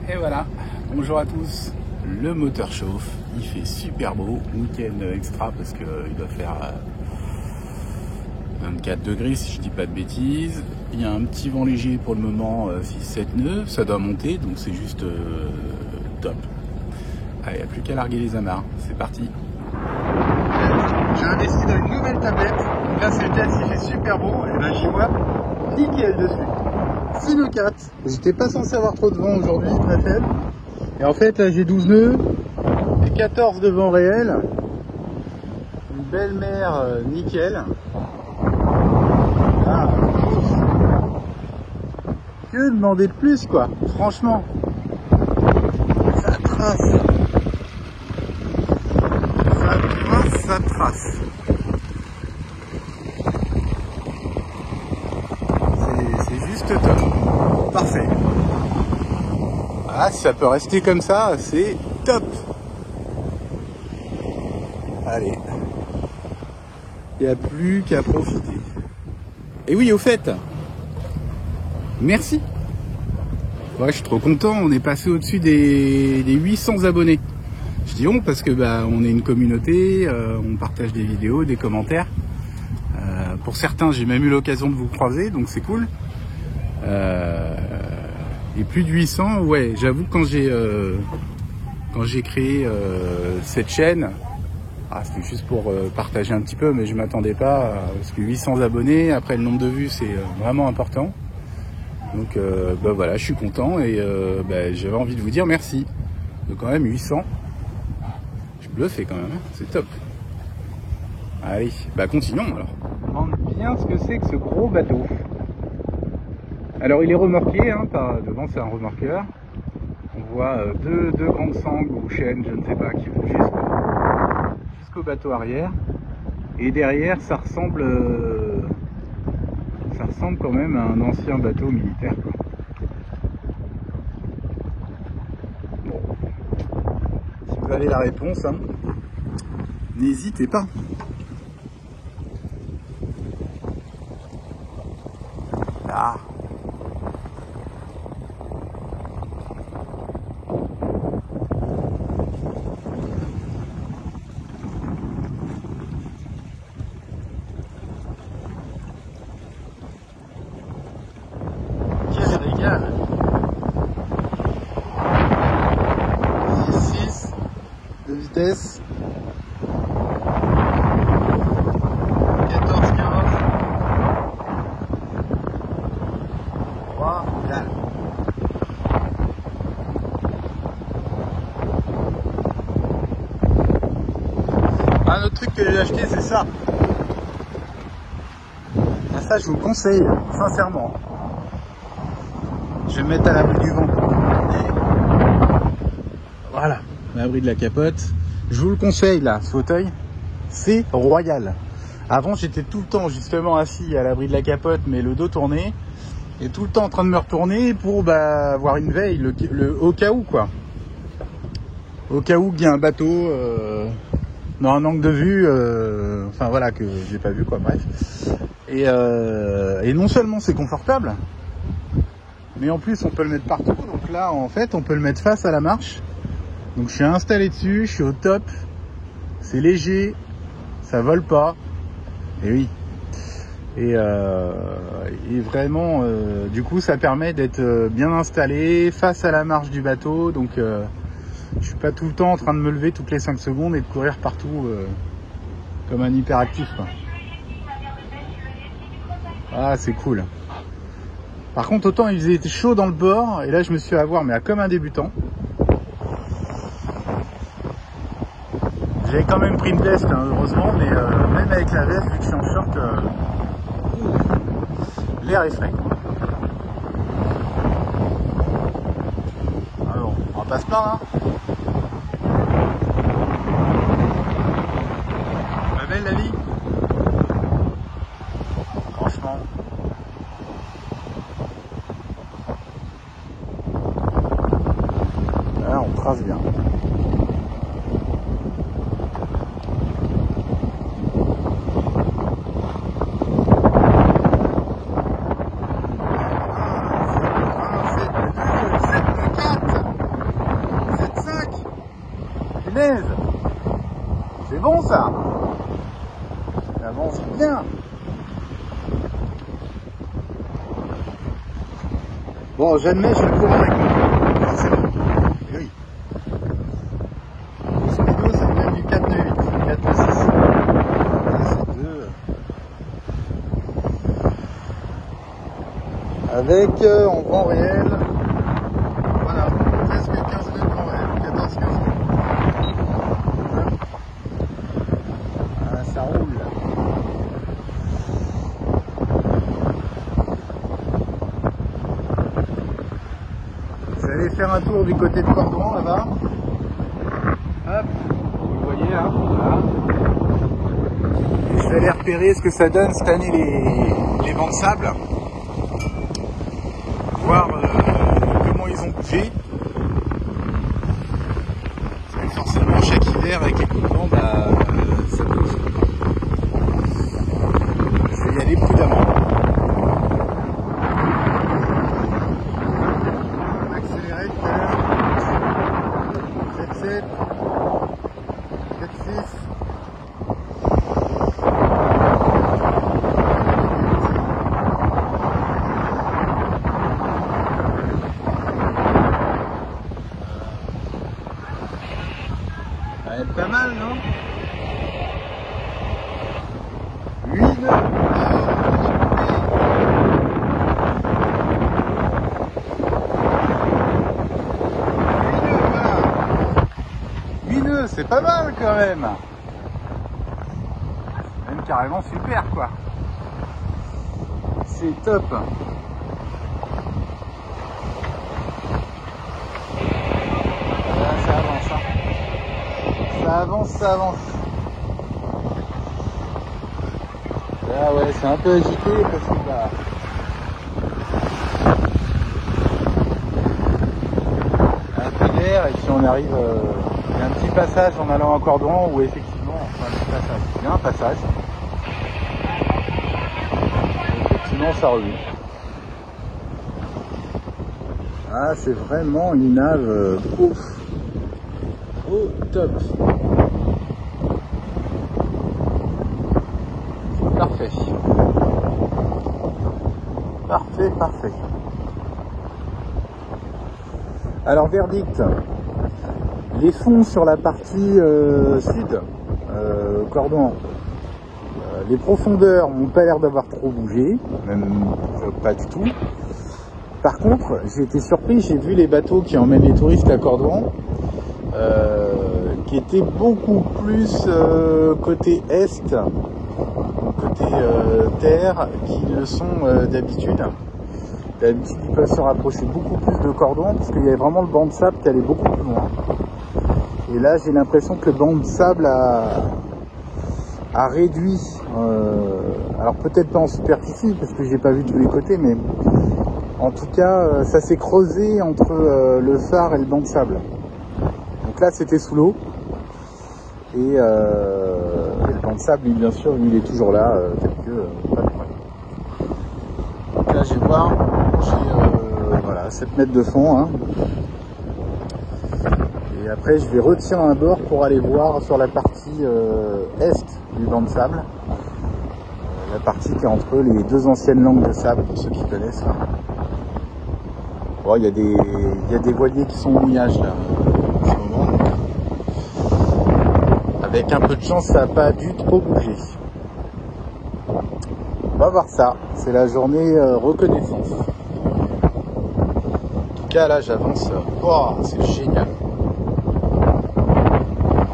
Et voilà, bonjour à tous, le moteur chauffe, il fait super beau, week-end extra parce qu'il doit faire 24 degrés si je dis pas de bêtises. Il y a un petit vent léger pour le moment, 6, 7 nœuds, ça doit monter donc c'est juste top. Allez, il n'y a plus qu'à larguer les amarres, c'est parti. J'ai investi dans une nouvelle tablette, donc là c'est le test, il fait super beau, et ben j'y vois nickel dessus. Sino 4, j'étais pas censé avoir trop de vent aujourd'hui, très faible. Et en fait là j'ai 12 nœuds et 14 de vent réel. Une belle mer nickel. Ah, que demander de plus quoi, franchement. Ça trace. Ça trace. C'est juste top. Parfait. Ah, si ça peut rester comme ça, c'est top. Allez. Il n'y a plus qu'à profiter. Et oui, au fait, merci. Ouais, je suis trop content, on est passé au-dessus des 800 abonnés. Je dis on parce que on est une communauté, on partage des vidéos, des commentaires. Pour certains, j'ai même eu l'occasion de vous croiser, donc c'est cool. Et plus de 800, ouais, j'avoue que quand j'ai créé cette chaîne, c'était juste pour partager un petit peu, mais je m'attendais pas, parce que 800 abonnés, après le nombre de vues, c'est vraiment important. Donc voilà, je suis content et j'avais envie de vous dire merci. Donc quand même 800, je bluffais quand même, c'est top. Allez, continuons alors. On demande bien ce que c'est que ce gros bateau. Alors il est remorqué, devant c'est un remorqueur. On voit deux grandes sangles ou chaînes, je ne sais pas, qui vont jusqu'au bateau arrière. Et derrière ça ressemble quand même à un ancien bateau militaire, quoi. Bon. Si vous avez la réponse, n'hésitez pas. Ah. Quel régal. 6 de vitesse. 14, 15. Un autre truc que j'ai acheté, c'est ça. Ça, je vous le conseille, sincèrement. Je vais me mettre à l'abri du vent. Voilà, à l'abri de la capote. Je vous le conseille, là, ce fauteuil, c'est royal. Avant, j'étais tout le temps, justement, assis à l'abri de la capote, mais le dos tourné. Et tout le temps en train de me retourner pour avoir une veille, au cas où, quoi. Au cas où il y a un bateau dans un angle de vue, que j'ai pas vu, quoi, bref. Et non seulement c'est confortable, mais en plus on peut le mettre partout. Donc là, en fait, on peut le mettre face à la marche. Donc je suis installé dessus, je suis au top. C'est léger, ça vole pas. Et oui. Et vraiment, du coup, ça permet d'être bien installé face à la marche du bateau. Donc, je suis pas tout le temps en train de me lever toutes les 5 secondes et de courir partout comme un hyperactif, quoi. Ah, c'est cool. Par contre, autant il faisait chaud dans le bord, et là, je me suis fait avoir, mais comme un débutant. J'avais quand même pris une veste, heureusement, mais même avec la veste, vu que je suis en short, l'air est frais. Alors, on passe par là. Pas belle la vie. Franchement. Là, on trace bien. Bon, j'admets, j'ai le courant avec moi, forcément. Oui. Le speedo, ça me donne du 4 nœuds 8, 4 nœuds 6. C'est 2. Avec, en temps réel, voilà, presque 15 nœuds de temps réel, 14-15 nœuds. Ah, ça roule. Vous allez faire un tour du côté de Cordouan là-bas. Hop, vous voyez là, voilà. Et je vais aller repérer ce que ça donne cette année les bancs de sable. Voir comment ils ont bougé. Parce que forcément chaque hiver avec les coups de vent, ça bouge. Je vais y aller prudemment. Accélérer tout à l'heure. 7-7, 7-6. Pas mal, non? 8 nœuds. 8 nœuds, c'est pas mal quand même. Même carrément super quoi. C'est top. Là, ça avance, hein. Ça avance, ça avance. Là ouais, c'est un peu agité parce que un peu d'air et puis on arrive. Il y a un petit passage en allant à Cordouan où effectivement, enfin un petit passage, il y a un passage. Effectivement, ça remue. Ah, c'est vraiment une nave ouf. Au top. Parfait. Parfait, parfait. Alors, verdict. Les fonds sur la partie sud, Cordouan, les profondeurs n'ont pas l'air d'avoir trop bougé, même pas du tout. Par contre, j'ai été surpris, j'ai vu les bateaux qui emmènent les touristes à Cordouan, qui étaient beaucoup plus côté est, côté terre, qu'ils le sont d'habitude. D'habitude, ils peuvent se rapprocher beaucoup plus de Cordouan, parce qu'il y avait vraiment le banc de sable qui allait beaucoup plus loin. Et là, j'ai l'impression que le banc de sable a réduit, alors peut-être pas en superficie, parce que j'ai pas vu tous les côtés, mais en tout cas, ça s'est creusé entre le phare et le banc de sable. Donc là, c'était sous l'eau. Et le banc de sable, lui, bien sûr, lui, il est toujours là, tel que pas de problème. Donc là, je vais voir, j'ai voilà, 7 mètres de fond. Hein. Et après, je vais retirer un bord pour aller voir sur la partie est du banc de sable. La partie qui est entre les deux anciennes langues de sable, pour ceux qui connaissent. Là. Bon, il y a des voiliers qui sont au mouillage là, en ce moment. Avec un peu de chance, ça n'a pas dû trop bouger. On va voir ça. C'est la journée reconnaissance. En tout cas, là, j'avance. Oh, c'est génial.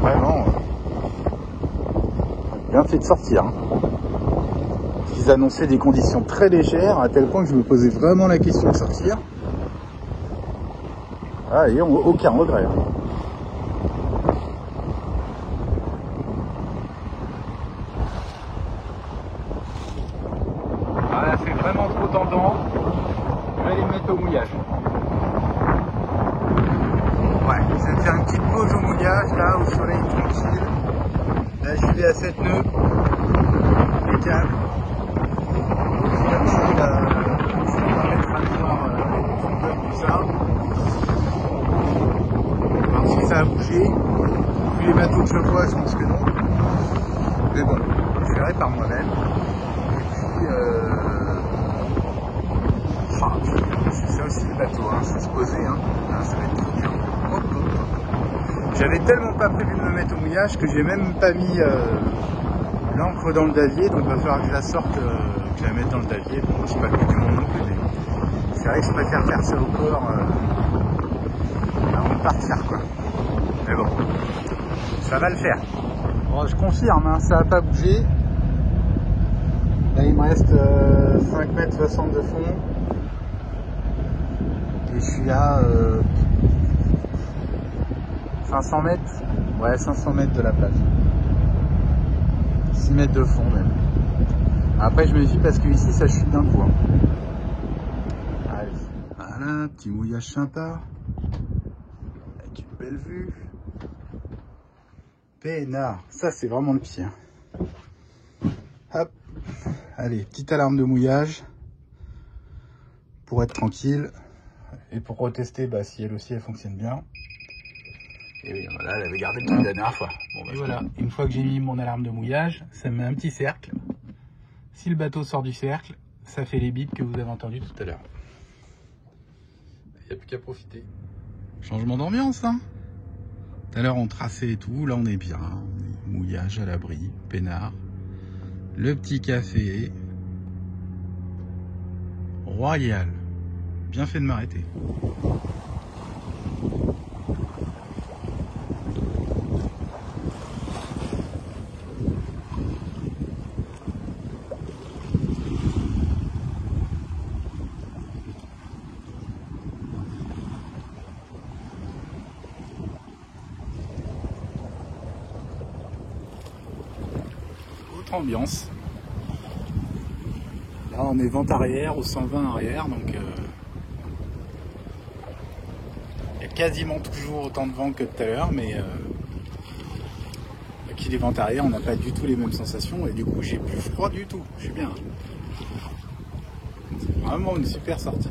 Vraiment. Bien fait de sortir. Hein. Ils annonçaient des conditions très légères, à tel point que je me posais vraiment la question de sortir. Ah, et aucun regret. Hein. Voilà, c'est vraiment trop tentant. Je vais les mettre au mouillage. Ouais, je vais faire une petite pause au mouillage, là, au soleil tranquille. Là, je vais à 7 nœuds. Impeccable. Petit à petit, là, je vais mettre à voir les profondeurs, tout ça. Alors, si ça a bougé, vu les bateaux que je vois, je pense que non. Mais bon, je verrai par moi-même. Et puis, J'avais tellement pas prévu de me mettre au mouillage que j'ai même pas mis l'encre dans le davier, donc il va falloir que je la sorte, que je la mette dans le davier. Bon, c'est pas le coup du monde non plus, mais c'est vrai que je préfère faire ça au corps avant de partir, quoi. Mais bon, ça va le faire. Bon, je confirme, hein, ça n'a pas bougé. Là, il me reste 5 mètres 60 de fond. Et je suis à 500 mètres. Ouais, 500 mètres de la plage. 6 mètres de fond même. Après, je me dis parce que ici, ça chute d'un coup. Hein. Allez. Voilà, petit mouillage sympa. Avec une belle vue. Peinard. Ça, c'est vraiment le pire. Hop. Allez, petite alarme de mouillage. Pour être tranquille. Et pour retester si elle aussi, elle fonctionne bien. Et oui, voilà, elle avait gardé le truc de la dernière fois. Bon, ben voilà, une fois que j'ai mis mon alarme de mouillage, ça me met un petit cercle. Si le bateau sort du cercle, ça fait les bips que vous avez entendus tout à l'heure. Il n'y a plus qu'à profiter. Changement d'ambiance, hein. Tout à l'heure, on traçait et tout. Là, on est bien. On est mouillage à l'abri, peinard. Le petit café. Royal. Bien fait de m'arrêter. Autre ambiance. Là, on est vent arrière au 120 arrière, donc il y a quasiment toujours autant de vent que tout à l'heure, mais avec les vents arrière, on n'a pas du tout les mêmes sensations et du coup, j'ai plus froid du tout. Je suis bien. C'est vraiment une super sortie.